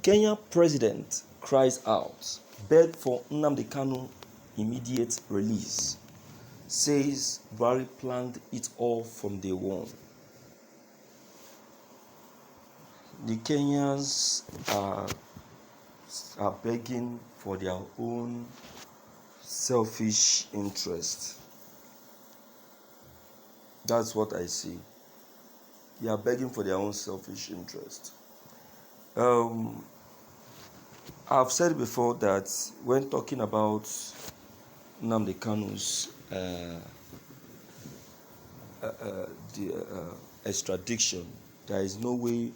Kenyan president cries out, beg for Nnamdi Kanu immediate release. Says Buhari planned it all from day one. The Kenyans are begging for their own selfish interest. That's what I see. They are begging for their own selfish interest. I've said before that when talking about Nnamdi Kanu's extradition, there is no way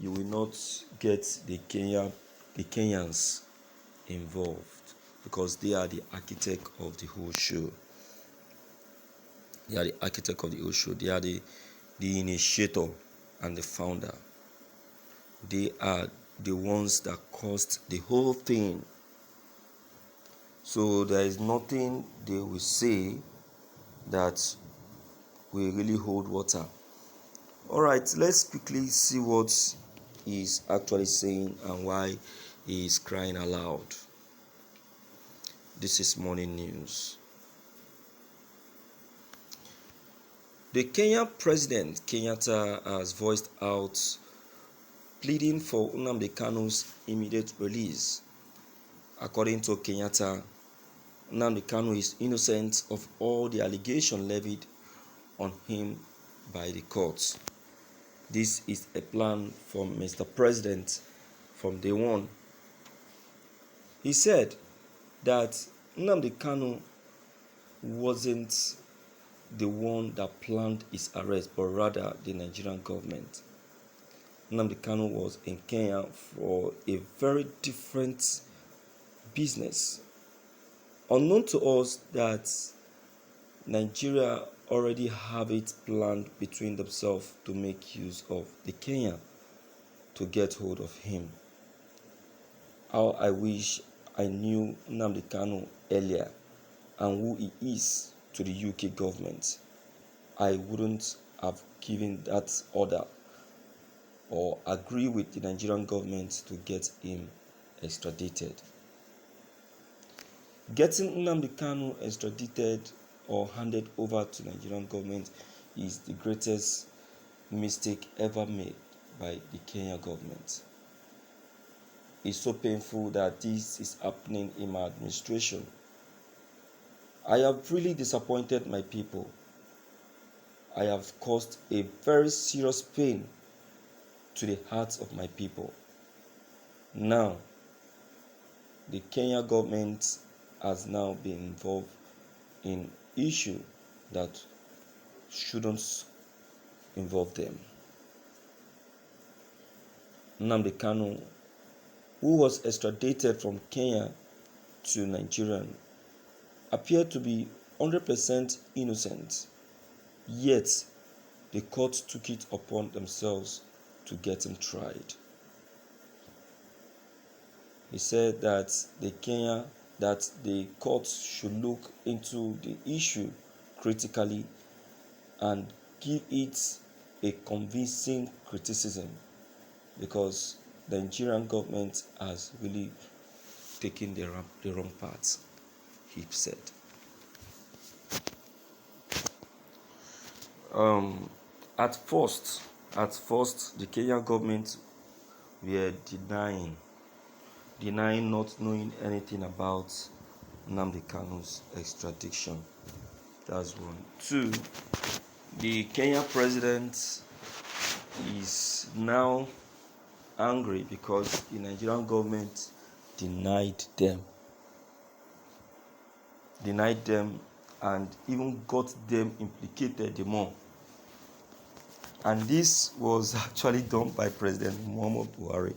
you will not get the Kenyans involved, because they are the architect of the whole show. They are the architect of the whole show. They are the initiator and the founder. They are the ones that caused the whole thing. So there is nothing they will say that will really hold water. All right, let's quickly see what he's actually saying and why he is crying aloud. This is morning news. The Kenyan president Kenyatta has voiced out pleading for Nnamdi Kanu's immediate release. According to Kenyatta, Nnamdi Kanu is innocent of all the allegations levied on him by the courts. This is a plan from Mr. President from day one. He said that Nnamdi Kanu wasn't the one that planned his arrest, but rather the Nigerian government. Nnamdi Kanu was in Kenya for a very different business. Unknown to us that Nigeria already have it planned between themselves to make use of the Kenya to get hold of him. How I wish I knew Nnamdi Kanu earlier and who he is to the UK government. I wouldn't have given that order or agree with the Nigerian government to get him extradited. Getting Nnamdi Kanu extradited or handed over to Nigerian government is the greatest mistake ever made by the Kenya government. It's so painful that this is happening in my administration. I have really disappointed my people. I have caused a very serious pain to the hearts of my people. Now, the Kenya government has now been involved in issue that shouldn't involve them. Nnamdi Kanu, who was extradited from Kenya to Nigeria, appeared to be 100% innocent, yet the court took it upon themselves to get him tried. He said that the court should look into the issue critically and give it a convincing criticism, because the Nigerian government has really taken the wrong path, he said. At first, the Kenyan government were denying not knowing anything about Nnamdi Kanu's extradition. That's one. Two, the Kenyan president is now angry because the Nigerian government denied them and even got them implicated the more. And this was actually done by President Muhammad Buhari.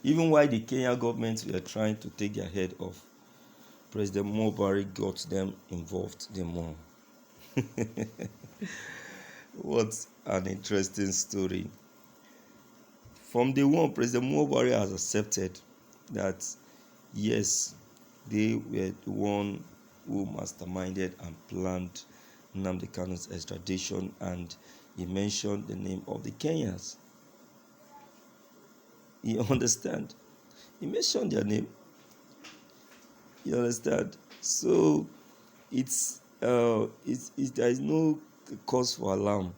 Even while the Kenya government were trying to take their head off, President Muhammad Buhari got them involved the more. What an interesting story. From day one, President Muhammad Buhari has accepted that yes, they were the one who masterminded and planned Nnamdi Kanu's extradition, and he mentioned the name of the Kenyans. You understand? He mentioned their name. You understand? So it's there is no cause for alarm.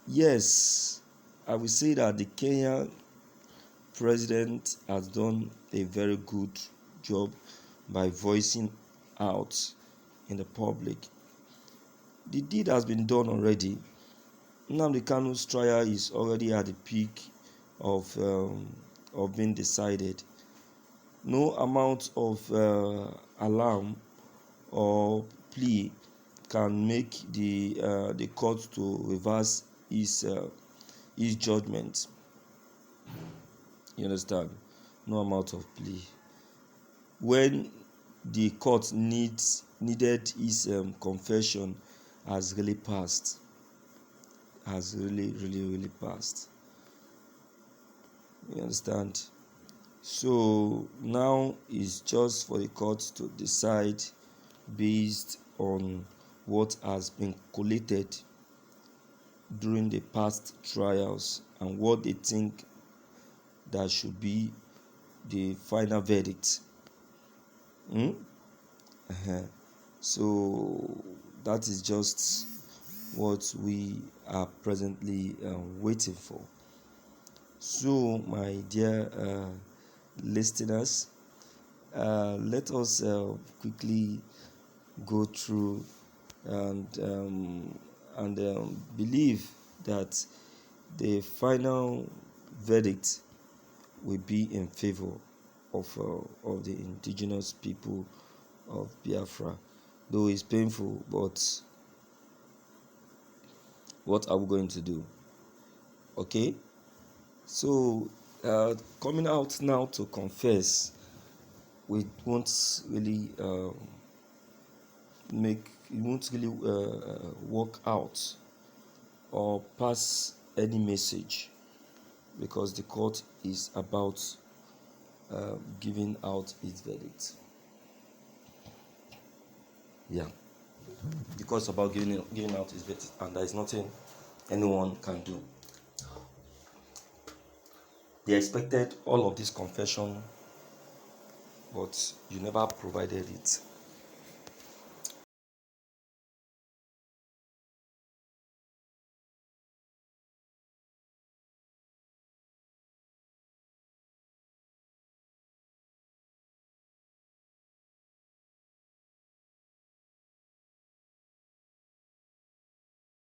Yes, I will say that the Kenyan president has done a very good job by voicing out in the public. The deed has been done already. Nnamdi Kanu's trial is already at the peak of being decided. No amount of alarm or plea can make the court to reverse his judgment. You understand? No amount of plea. When the court needed his confession, has really passed. Has really passed. You understand? So now it's just for the court to decide based on what has been collated during the past trials and what they think that should be the final verdict. So that is just what we are presently waiting for. So, my dear listeners, let us quickly go through and believe that the final verdict will be in favor of the indigenous people of Biafra. Though it's painful, but what are we going to do? Okay, so coming out now to confess, we won't really work out or pass any message, because the court is about giving out its verdict. Yeah, because about giving out its verdict, and there is nothing anyone can do. They expected all of this confession, but you never provided it.